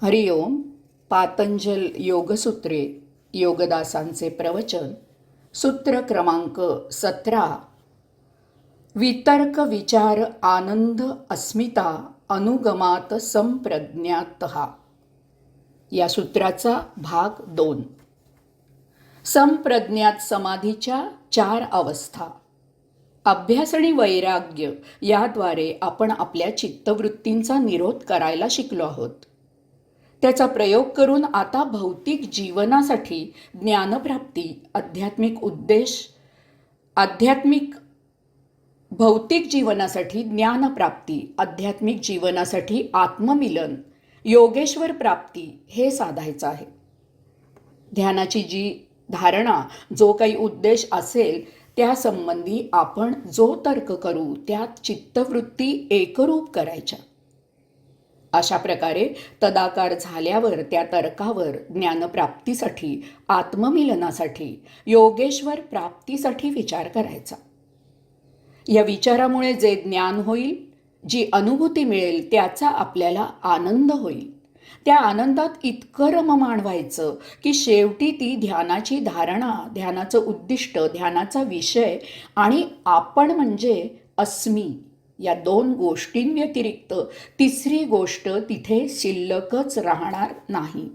हरिओम. पातंजल योगसूत्रे, योगदासांचे प्रवचन. सूत्र क्रमांक 17. वितर्क विचार आनंद अस्मिता अनुगमात संप्रज्ञातः. या सूत्राचा भाग 2. संप्रज्ञात समाधीच्या 4 अवस्था. अभ्यास आणि वैराग्य याद्वारे आपण आपल्या चित्तवृत्तींचा निरोध करायला शिकलो आहोत. त्याचा प्रयोग करून आता भौतिक जीवनासाठी ज्ञानप्राप्ती, भौतिक जीवनासाठी ज्ञानप्राप्ती, आध्यात्मिक जीवनासाठी आत्ममिलन, योगेश्वर प्राप्ती हे साधायचं आहे. ध्यानाची जी धारणा, जो काही उद्देश असेल त्यासंबंधी आपण जो तर्क करू त्यात चित्तवृत्ती एकरूप करायच्या. अशा प्रकारे तदाकार झाल्यावर त्या तर्कावर ज्ञानप्राप्तीसाठी, आत्ममिलनासाठी, योगेश्वर प्राप्तीसाठी विचार करायचा. या विचारामुळे जे ज्ञान होईल, जी अनुभूती मिळेल त्याचा आपल्याला आनंद होईल. त्या आनंदात इतकं रममाण व्हायचं की शेवटी ती ध्यानाची धारणा, ध्यानाचं उद्दिष्ट, ध्यानाचा विषय आणि आपण म्हणजे अस्मी या 2 गोष्टींव्यतिरिक्त तिसरी गोष्ट तिथे शिल्लकच राहणार नाही.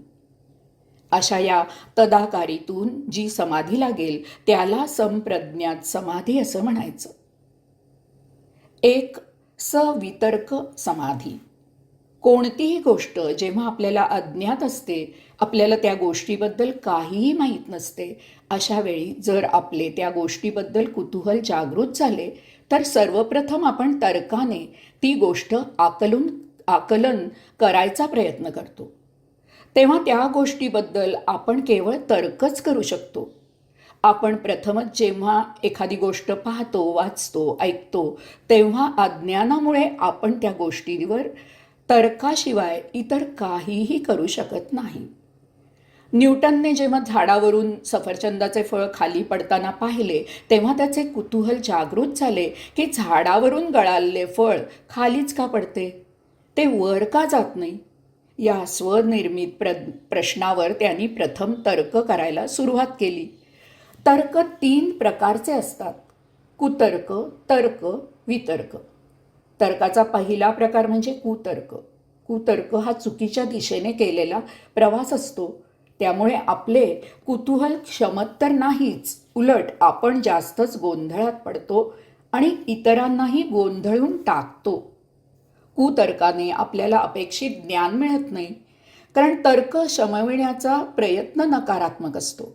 अशा या तदाकारीतून जी समाधी लागेल त्याला संप्रज्ञात समाधी असं म्हणायचं. एक सवितर्क समाधी. कोणतीही गोष्ट जेव्हा आपल्याला अज्ञात असते, आपल्याला त्या गोष्टीबद्दल काहीही माहीत नसते, अशा वेळी जर आपले त्या गोष्टीबद्दल कुतूहल जागृत झाले तर सर्वप्रथम आपण तर्काने ती गोष्ट आकलन करायचा प्रयत्न करतो. तेव्हा त्या गोष्टीबद्दल आपण केवळ तर्कच करू शकतो. आपण प्रथमच जेव्हा एखादी गोष्ट पाहतो, वाचतो, ऐकतो, तेव्हा अज्ञानामुळे आपण त्या गोष्टीवर तर्काशिवाय इतर काहीही करू शकत नाही. न्यूटनने जेव्हा झाडावरून सफरचंदाचे फळ खाली पडताना पाहिले तेव्हा त्याचे कुतूहल जागृत झाले की झाडावरून गळालेले फळ खालीच का पडते, ते वर का जात नाही. या स्वनिर्मित प्रश्नावर त्यांनी प्रथम तर्क करायला सुरुवात केली. तर्क 3 प्रकारचे असतात: कुतर्क, तर्क, वितर्क. तर्काचा पहिला प्रकार म्हणजे कुतर्क. कुतर्क हा चुकीच्या दिशेने केलेला प्रवास असतो. त्यामुळे आपले कुतूहल क्षमत तर नाहीच, उलट आपण जास्तच गोंधळात पडतो आणि इतरांनाही गोंधळून टाकतो. कुतर्काने आपल्याला अपेक्षित ज्ञान मिळत नाही, कारण तर्क शमविण्याचा प्रयत्न नकारात्मक असतो.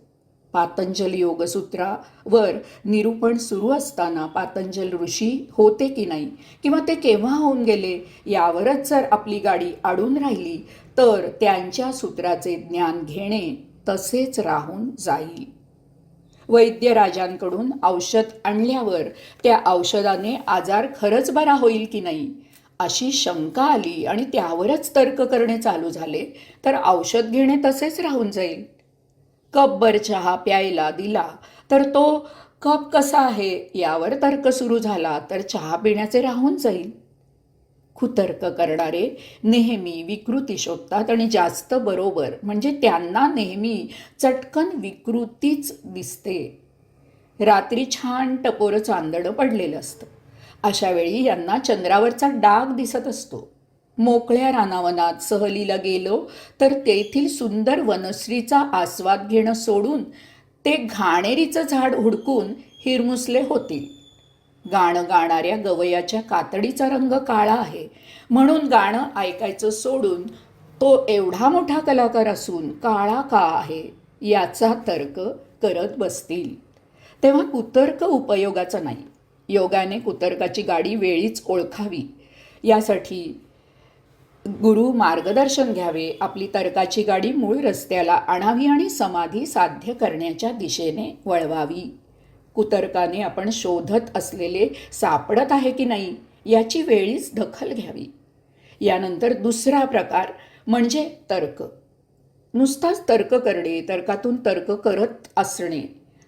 पातंजल योगसूत्रावर निरूपण सुरू असताना पातंजल ऋषी होते की नाही किंवा ते केव्हा होऊन गेले यावरच जर आपली गाडी अडून राहिली तर त्यांच्या सूत्राचे ज्ञान घेणे तसेच राहून जाईल. वैद्यराजांकडून औषध आणल्यावर त्या औषधाने आजार खरंच बरा होईल की नाही अशी शंका आली आणि त्यावरच तर्क करणे चालू झाले तर औषध घेणे तसेच राहून जाईल. कपभर चहा प्यायला दिला तर तो कप कसा आहे यावर तर्क सुरू झाला तर चहा पिण्याचे राहून जाईल. कुतर्क करणारे नेहमी विकृती शोधतात आणि जास्त बरोबर म्हणजे त्यांना नेहमी चटकन विकृतीच दिसते. रात्री छान टपोरं चांदणं पडलेलं असतं. अशा वेळी यांना चंद्रावरचा डाग दिसत असतो. मोकळ्या रानावनात सहलीला गेलो तर तेथील सुंदर वनश्रीचा आस्वाद घेणं सोडून ते घाणेरीचं झाड हुडकून हिरमुसले होतील. गाणं गाणाऱ्या गवयाच्या कातडीचा रंग काळा आहे म्हणून गाणं ऐकायचं सोडून तो एवढा मोठा कलाकार असून काळा का आहे याचा तर्क करत बसतील. तेव्हा कुतर्क उपयोगाचा नाही. योगाने कुतर्काची गाडी वेळीच ओळखावी. यासाठी गुरु मार्गदर्शन घ्यावे. आपली तर्काची गाडी मूळ रस्त्याला आणावी आणि समाधी साध्य करण्याच्या दिशेने वळवावी. कुतर्काने आपण शोधत असलेले सापडत आहे की नाही याची वेळीच दखल घ्यावी. यानंतर दुसरा प्रकार म्हणजे तर्क. नुसताच तर्क करणे, तर्कातून तर्क करत असणे,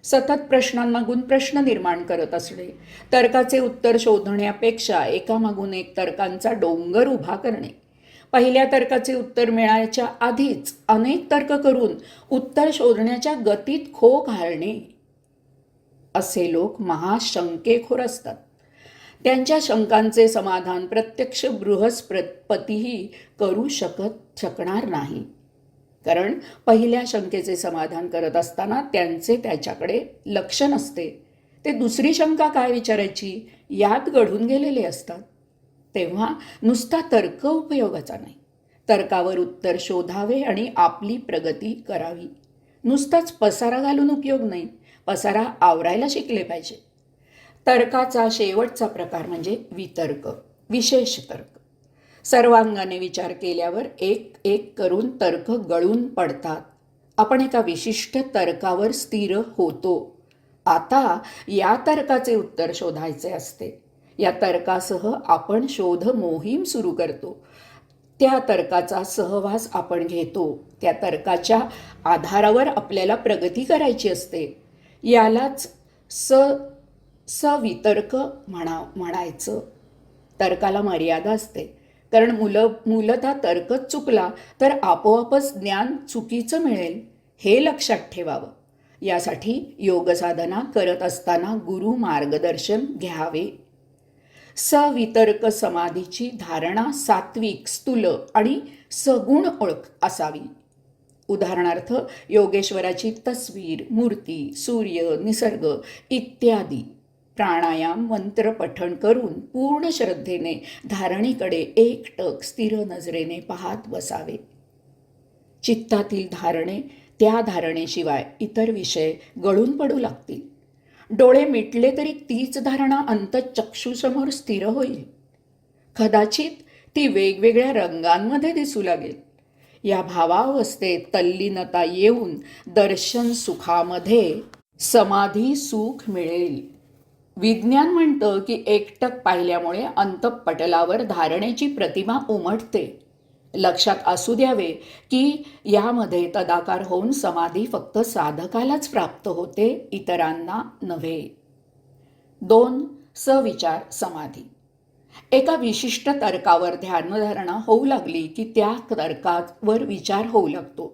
सतत प्रश्नांमागून प्रश्न निर्माण करत असणे, तर्काचे उत्तर शोधण्यापेक्षा एकामागून एक तर्कांचा डोंगर उभा करणे, पहिल्या तर्काचे उत्तर मिळायच्या आधीच अनेक तर्क करून उत्तर शोधण्याच्या गतीत खो घालणे, असे लोक महाशंकेखोर असतात. त्यांच्या शंकांचे समाधान प्रत्यक्ष बृहस्पतीही करू शकणार नाही. कारण पहिल्या शंकेचे समाधान करत असताना त्यांचे त्याच्याकडे लक्ष नसते. ते दुसरी शंका काय विचारायची यात गढून गेलेले असतात. तेव्हा नुसता तर्क उपयोगाचा नाही. तर्कावर उत्तर शोधावे आणि आपली प्रगती करावी. नुसताच पसारा घालून उपयोग नाही. पसारा आवरायला शिकले पाहिजे. तर्काचा शेवटचा प्रकार म्हणजे वितर्क, विशेष तर्क. सर्वांगाने विचार केल्यावर एक एक करून तर्क गळून पडतात. आपण एका विशिष्ट तर्कावर स्थिर होतो. आता या तर्काचे उत्तर शोधायचे असते. या तर्कासह आपण शोध मोहीम सुरू करतो. त्या तर्काचा सहवास आपण घेतो. त्या तर्काच्या आधारावर आपल्याला प्रगती करायची असते. यालाच सवितर्क म्हणायचं. तर्काला मर्यादा असते. कारण मूलतः तर्कच चुकला तर आपोआपच ज्ञान चुकीचं मिळेल, हे लक्षात ठेवावं. यासाठी योगसाधना करत असताना गुरु मार्गदर्शन घ्यावे. सवितर्क समाधीची धारणा सात्विक, स्थूल आणि सगुण ओळख असावी. उदाहरणार्थ योगेश्वराची तस्वीर, मूर्ती, सूर्य, निसर्ग इत्यादी प्राणायाम मंत्र पठण करून पूर्ण श्रद्धेने धारणीकडे एकटक स्थिर नजरेने पाहत बसावे. चित्तातील धारणे त्या धारणेशिवाय इतर विषय गळून पडू लागतील. डोळे मिटले तरी तीच धारणा अंतःचक्षुसमोर स्थिर होईल. कदाचित ती वेगवेगळ्या रंगांमध्ये दिसू लागेल. या भावावस्थेत तल्लीनता येऊन दर्शन सुखामध्ये समाधी सुख मिळेल. विज्ञान म्हणतं की एकटक पाहिल्यामुळे अंतःपटलावर धारणेची प्रतिमा उमटते. लक्षात असू द्यावे की यामध्ये तदाकार होऊन समाधी फक्त साधकालाच प्राप्त होते, इतरांना नव्हे. 2. सविचार समाधी. एका विशिष्ट तर्कावर ध्यानधारणा होऊ लागली की त्या तर्कावर विचार होऊ लागतो.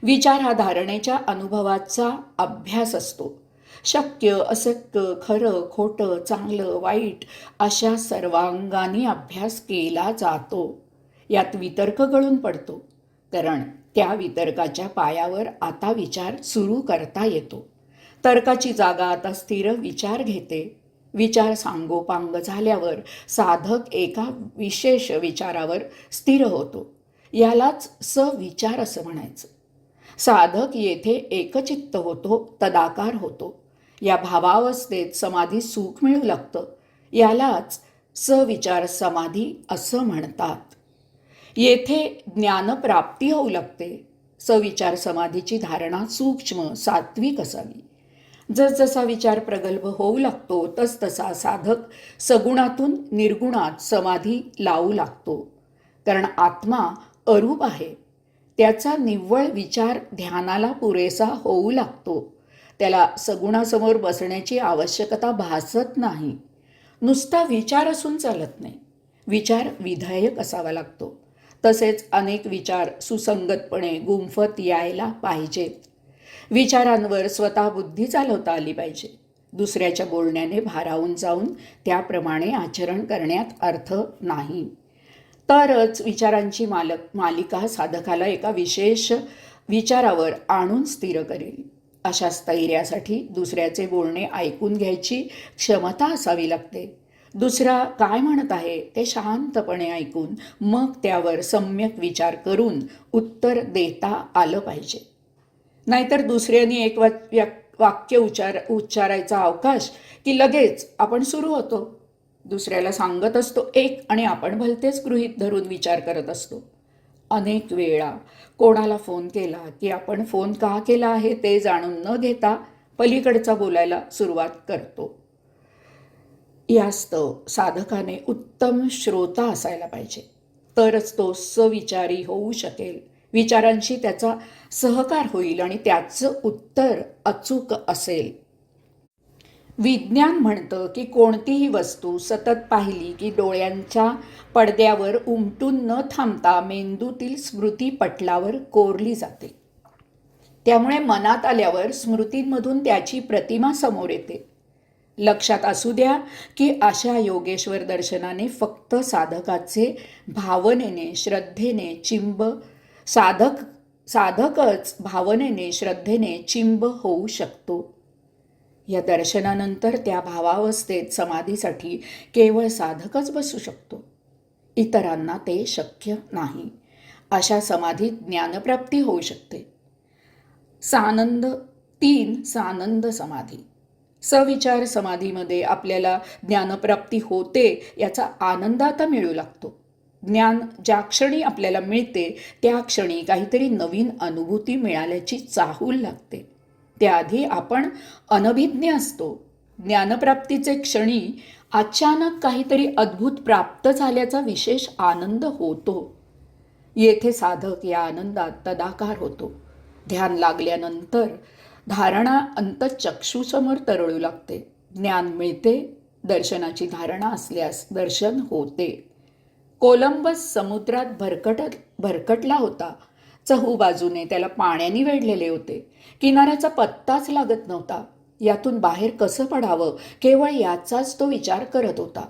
विचार हा धारणेच्या अनुभवाचा अभ्यास असतो. शक्य अशक्य, खरं खोटं, चांगलं वाईट अशा सर्वांगाने अभ्यास केला जातो. यात वितर्क गळून पडतो. कारण त्या वितर्काच्या पायावर आता विचार सुरू करता येतो. तर्काची जागा आता स्थिर विचार घेते. विचार सांगोपांग झाल्यावर साधक एका विशेष विचारावर स्थिर होतो. यालाच सविचार असं म्हणायचं. साधक येथे एकचित्त होतो, तदाकार होतो. या भावावस्थेत समाधी सुख मिळू लागतं. यालाच सविचार समाधी असं म्हणतात. येथे ज्ञानप्राप्ती होऊ लागते. सविचार समाधीची धारणा सूक्ष्म सात्विक असावी. जसजसा विचार प्रगल्भ होऊ लागतो तसतसा साधक सगुणातून निर्गुणात समाधी लावू लागतो. कारण आत्मा अरूप आहे. त्याचा निव्वळ विचार ध्यानाला पुरेसा होऊ लागतो. त्याला सगुणासमोर बसण्याची आवश्यकता भासत नाही. नुसता विचार असून चालत नाही. विचार विधायक असावा लागतो. तसेच अनेक विचार सुसंगतपणे गुंफत यायला पाहिजेत. विचारांवर स्वतः बुद्धी चालवता आली पाहिजे. दुसऱ्याच्या बोलण्याने भारावून जाऊन त्याप्रमाणे आचरण करण्यात अर्थ नाही. तरच विचारांची मालिका साधकाला एका विशेष विचारावर आणून स्थिर करेल. अशा स्थैर्यासाठी दुसऱ्याचे बोलणे ऐकून घ्यायची क्षमता असावी लागते. दुसरा काय म्हणत आहे ते शांतपणे ऐकून मग त्यावर सम्यक विचार करून उत्तर देता आलं पाहिजे. नाहीतर दुसऱ्याने एक वाक्य उच्चारायचा अवकाश की लगेच आपण सुरू होतो. दुसऱ्याला सांगत असतो एक आणि आपण भलतेच गृहीत धरून विचार करत असतो. अनेक वेळा कोणाला फोन केला की आपण फोन का केला आहे ते जाणून न घेता पलीकडचा बोलायला सुरुवात करतो. यास्तव साधकाने उत्तम श्रोता असायला पाहिजे. तरच तो सविचारी होऊ शकेल. विचारांशी त्याचा सहकार होईल आणि त्याचं उत्तर अचूक असेल. विज्ञान म्हणतं की कोणतीही वस्तू सतत पाहिली की डोळ्यांच्या पडद्यावर उमटून न थांबता मेंदूतील स्मृती पटलावर कोरली जाते. त्यामुळे मनात आल्यावर स्मृतींमधून त्याची प्रतिमा समोर येते. लक्षात असू द्या की अशा योगेश्वर दर्शनाने फक्त साधकाचे भावनेने श्रद्धेने चिंब साधक साधकच भावनेने श्रद्धेने चिंब होऊ शकतो. या दर्शनानंतर त्या भावावस्थेत समाधीसाठी केवळ साधकच बसू शकतो. इतरांना ते शक्य नाही. अशा समाधीत ज्ञानप्राप्ती होऊ शकते. सानंद समाधी. सविचार समाधीमध्ये आपल्याला ज्ञानप्राप्ती होते याचा आनंद आता मिळू लागतो. ज्ञान ज्या क्षणी आपल्याला मिळते त्या क्षणी काहीतरी नवीन अनुभूती मिळाल्याची चाहूल लागते. त्याआधी आपण अनभिज्ञ असतो. ज्ञानप्राप्तीचे क्षणी अचानक काहीतरी अद्भुत प्राप्त झाल्याचा विशेष आनंद होतो. येथे साधक या आनंदात तदाकार होतो. ध्यान लागल्यानंतर धारणा अंतःचक्षुसमोर तरळू लागते. ज्ञान मिळते. दर्शनाची धारणा असल्यास दर्शन होते. कोलंबस समुद्रात भरकटला होता. चहूबाजूने त्याला पाण्याने वेढलेले होते. किनाऱ्याचा पत्ताच लागत नव्हता. यातून बाहेर कसं पडावं केवळ याचाच तो विचार करत होता.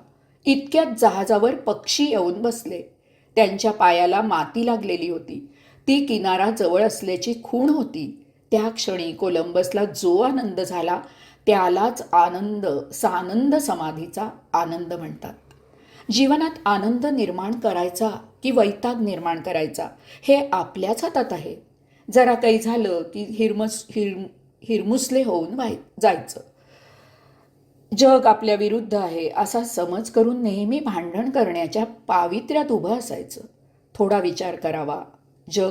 इतक्यात जहाजावर पक्षी येऊन बसले. त्यांच्या पायाला माती लागलेली होती. ती किनारा जवळ असल्याची खूण होती. त्या क्षणी कोलंबसला जो आनंद झाला त्यालाच सानंद समाधीचा आनंद म्हणतात. जीवनात आनंद निर्माण करायचा की वैताग निर्माण करायचा हे आपल्याच हातात आहे. जरा काही झालं की हिरमुसले होऊन जायचं. जग आपल्या विरुद्ध आहे असा समज करून नेहमी भांडण करण्याच्या पावित्र्यात उभं असायचं. थोडा विचार करावा. जग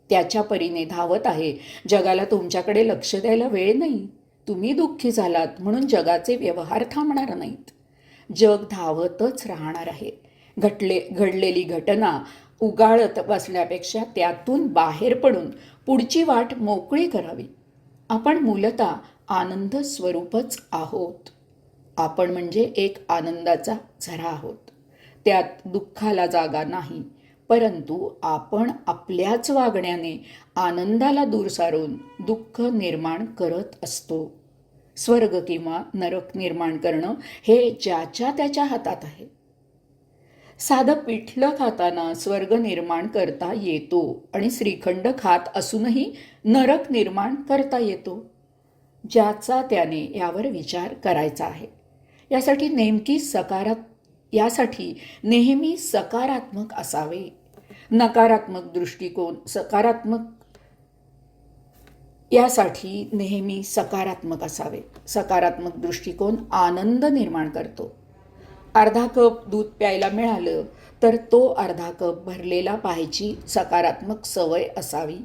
त्याच्या परीने धावत आहे. जगाला तुमच्याकडे लक्ष द्यायला वेळ नाही. तुम्ही दुःखी झालात म्हणून जगाचे व्यवहार थांबणार नाहीत. जग धावतच राहणार आहे. घडलेली घटना उगाळत बसण्यापेक्षा त्यातून बाहेर पडून पुढची वाट मोकळी करावी. आपण मूलतः आनंद स्वरूपच आहोत. आपण म्हणजे एक आनंदाचा झरा आहोत. त्यात दुःखाला जागा नाही. परंतु आपण आपल्याच वागण्याने आनंदाला दूर सारून दुःख निर्माण करत असतो. स्वर्ग किंवा नरक निर्माण करणं हे ज्याच्या त्याच्या हातात आहे. साधं पिठलं खाताना स्वर्ग निर्माण करता येतो आणि श्रीखंड खात असूनही नरक निर्माण करता येतो. ज्याचा त्याने यावर विचार करायचा आहे. यासाठी नेहमी सकारात्मक असावे. यासाठी नेहमी सकारात्मक असावे. सकारात्मक दृष्टिकोन आनंद निर्माण करतो. अर्धा कप दूध प्यायला मिळालं तर तो अर्धा कप भरलेला पाहायची सकारात्मक सवय असावी.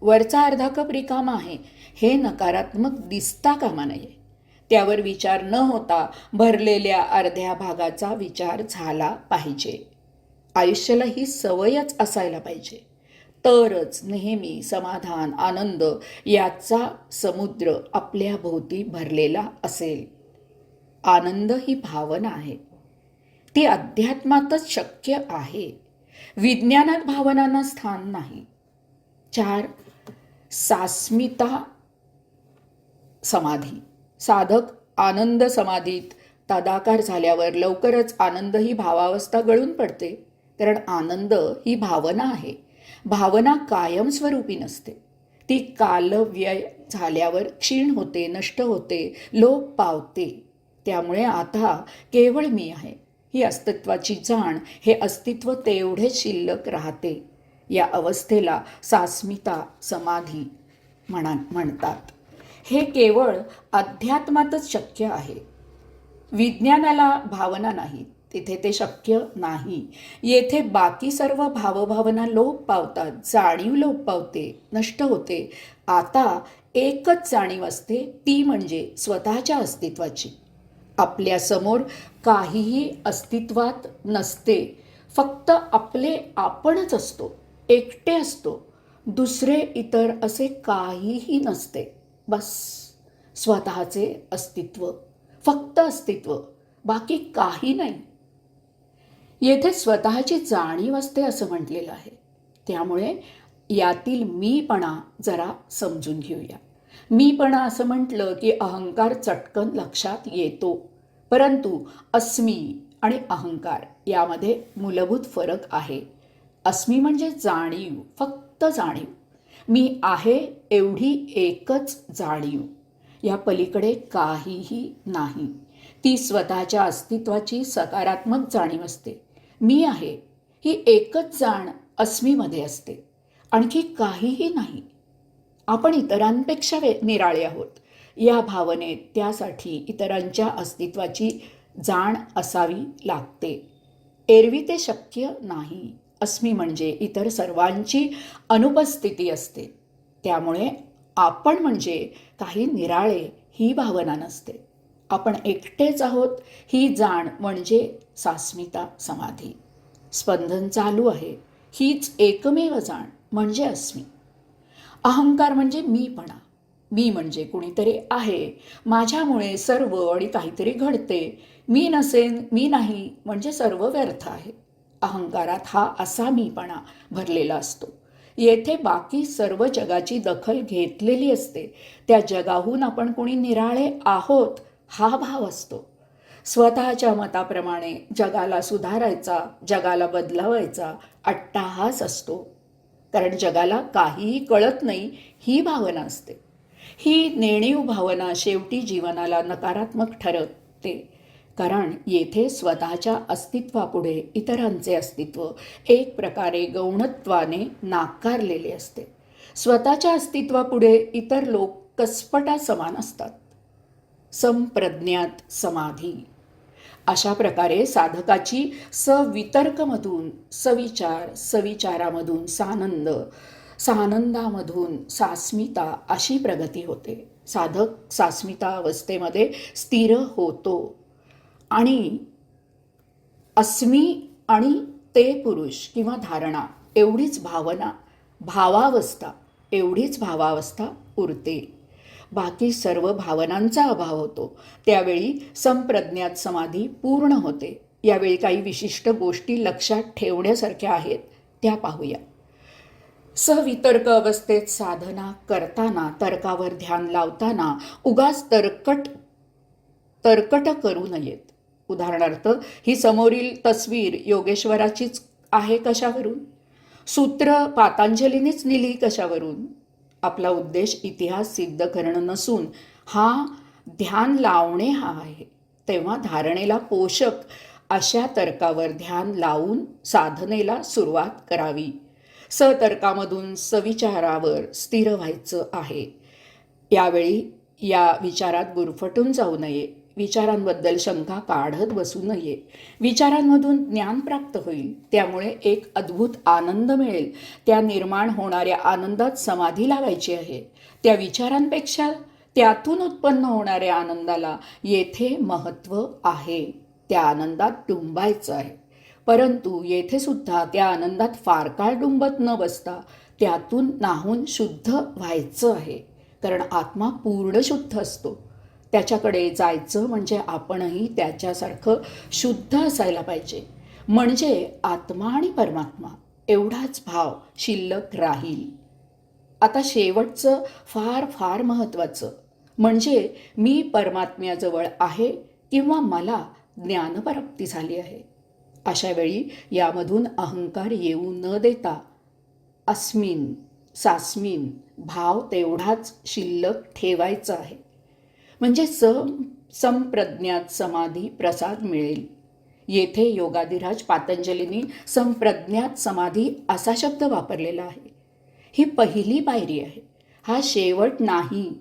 वरचा अर्धा कप रिकामा आहे हे नकारात्मक दिसता कामा नये. त्यावर विचार न होता भरलेल्या अर्ध्या भागाचा विचार झाला पाहिजे. आयुष्याला ही सवयच असायला पाहिजे. तरच नेहमी समाधान आनंद याचा समुद्र आपल्या भोवती भरलेला असेल. आनंद ही भावना आहे. ती अध्यात्मातच शक्य आहे. विज्ञानात भावनांना स्थान नाही. 4. सास्मिता समाधी. साधक आनंद समाधीत तदाकार झाल्यावर लवकरच आनंद ही भावावस्था गळून पडते. कारण आनंद ही भावना आहे. भावना कायमस्वरूपी नसते. ती कालव्यय झाल्यावर क्षीण होते, नष्ट होते, लोप पावते. त्यामुळे आता केवळ मी आहे ही अस्तित्वाची जाण, हे अस्तित्व तेवढेच शिल्लक राहते. या अवस्थेला सास्मिता समाधी म्हणतात. हे केवळ अध्यात्मातच शक्य आहे. विज्ञानाला भावना नाही, तिथे ते शक्य नाही. येथे बाकी सर्व भावभावना लोप पावतात. जाणीव लोप पावते, नष्ट होते. आता एकच जाणीव असते, ती म्हणजे स्वतःच्या अस्तित्वाची. आपल्यासमोर काहीही अस्तित्वात नसते. फक्त आपणच असतो. एकटे असतो. दुसरे इतर असे काहीही नसते. बस स्वतःचे अस्तित्व, फक्त अस्तित्व, बाकी काही नाही. येथे स्वतःची जाणीव असते असं म्हटलेलं आहे. त्यामुळे यातील मीपणा जरा समजून घेऊया. मीपणा असं म्हटलं की अहंकार चटकन लक्षात येतो, परंतु अस्मी आणि अहंकार यामध्ये मूलभूत फरक आहे. अस्मी म्हणजे जाणीव, फक्त जाणीव. मी आहे एवढी एकच जाणीव, या पलीकडे काहीही नाही. ती स्वतःच्या अस्तित्वाची सकारात्मक जाणीव असते. मी आहे ही एकच जाण अस्मीमध्ये असते, आणखी काहीही नाही. आपण इतरांपेक्षा निराळे आहोत या भावनेत त्यासाठी इतरांच्या अस्तित्वाची जाण असावी लागते. एरवी ते शक्य नाही. अस्मी म्हणजे इतर सर्वांची अनुपस्थिती असते. त्यामुळे आपण म्हणजे काही निराळे ही भावना नसते. आपण एकटेच आहोत ही जाण म्हणजे सास्मिता समाधी. स्पंदन चालू आहे हीच एकमेव जाण म्हणजे अस्मी. अहंकार म्हणजे मीपणा. मी म्हणजे कुणीतरी आहे, माझ्यामुळे सर्व आणि काहीतरी घडते. मी नसेन, मी नाही म्हणजे सर्व व्यर्थ आहे. अहंकारात हा असा मीपणा भरलेला असतो. येथे बाकी सर्व जगाची दखल घेतलेली असते. त्या जगाहून आपण कोणी निराळे आहोत हा भाव असतो. स्वतःच्या मताप्रमाणे जगाला सुधारायचा, जगाला बदलावायचा अट्टाहास असतो. कारण जगाला काहीही कळत नाही ही भावना असते. ही नेणीव भावना शेवटी जीवनाला नकारात्मक ठरवते. कारण येथे स्वतःच्या अस्तित्वापुढे इतरांचे अस्तित्व एक प्रकारे गौणत्वाने नाकारलेले असते. स्वतःच्या अस्तित्वापुढे इतर लोक कसपटा समान असतात. संप्रज्ञात समाधी. अशा प्रकारे साधकाची सवितर्कमधून सविचार, सविचारामधून सानंद, सानंदामधून सास्मिता अशी प्रगती होते. साधक सास्मिता अवस्थेमध्ये स्थिर होतो आणि अस्मी आणि ते पुरुष किंवा धारणा एवढीच भावावस्था उरते. बाकी सर्व भावनांचा अभाव होतो. त्यावेळी संप्रज्ञात समाधी पूर्ण होते. यावेळी काही विशिष्ट गोष्टी लक्षात ठेवण्यासारख्या आहेत त्या पाहूया. सवितर्क अवस्थेत साधना करताना, तर्कावर ध्यान लावताना उगाच तर्कट करू नयेत. उदाहरणार्थ, ही समोरील तस्वीर योगेश्वराचीच आहे कशावरून? सूत्र पातंजलीनेच लिहिली कशावरून? आपला उद्देश इतिहास सिद्ध करणं नसून हा ध्यान लावणे हा आहे. तेव्हा धारणेला पोषक अशा तर्कावर ध्यान लावून साधनेला सुरुवात करावी. सतर्कामधून सविचारावर स्थिर व्हायचं आहे. यावेळी या विचारात गुरफटून जाऊ नये. विचारांबद्दल शंका काढत बसू नये. विचारांमधून ज्ञान प्राप्त होईल. त्यामुळे एक अद्भुत आनंद मिळेल. त्या निर्माण होणाऱ्या आनंदात समाधी लावायची आहे. त्या विचारांपेक्षा त्यातून उत्पन्न होणाऱ्या आनंदाला येथे महत्त्व आहे. त्या आनंदात डुंबायचं आहे. परंतु येथे सुद्धा त्या आनंदात फार काळ डुंबत न बसता त्यातून नाहून शुद्ध व्हायचं आहे. कारण आत्मा पूर्ण शुद्ध असतो. त्याच्याकडे जायचं म्हणजे आपणही त्याच्यासारखं शुद्ध असायला पाहिजे. म्हणजे आत्मा आणि परमात्मा एवढाच भाव शिल्लक राहील. आता शेवटचं फार फार महत्त्वाचं म्हणजे मी परमात्म्याजवळ आहे किंवा मला ज्ञानप्राप्ती झाली आहे. अशा वेळी यामधून अहंकार येऊ न देता अस्मिन सास्मिन भाव तेवढाच शिल्लक ठेवायचा आहे. म्हणजे संप्रज्ञात समाधी प्रसाद मिळेल. येथे योगाधिराज पातंजलींनी संप्रज्ञात समाधी असा शब्द वापरलेला आहे. ही पहिली पायरी आहे, हा शेवट नाही.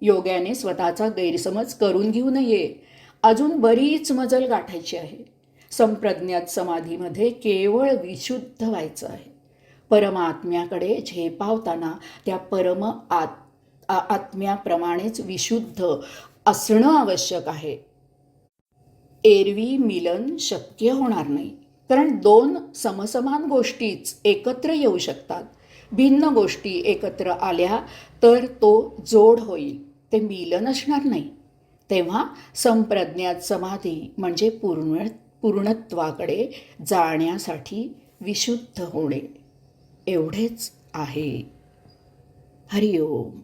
योग्याने स्वतःचा गैरसमज करून घेऊ नये. अजून बरीच मजल गाठायची आहे. संप्रज्ञात समाधीमध्ये केवळ विशुद्ध व्हायचं आहे. परमात्म्याकडे झेपावताना त्या आत्म्याप्रमाणेच विशुद्ध असणं आवश्यक आहे. एरवी मिलन शक्य होणार नाही. कारण दोन समसमान गोष्टीच एकत्र येऊ शकतात. भिन्न गोष्टी एकत्र आल्या तर तो जोड होईल. ते मिलन असणार नाही. तेव्हा संप्रज्ञात समाधी म्हणजे पूर्णत्वाकडे जाण्यासाठी विशुद्ध होणे एवढेच आहे. हरिओम.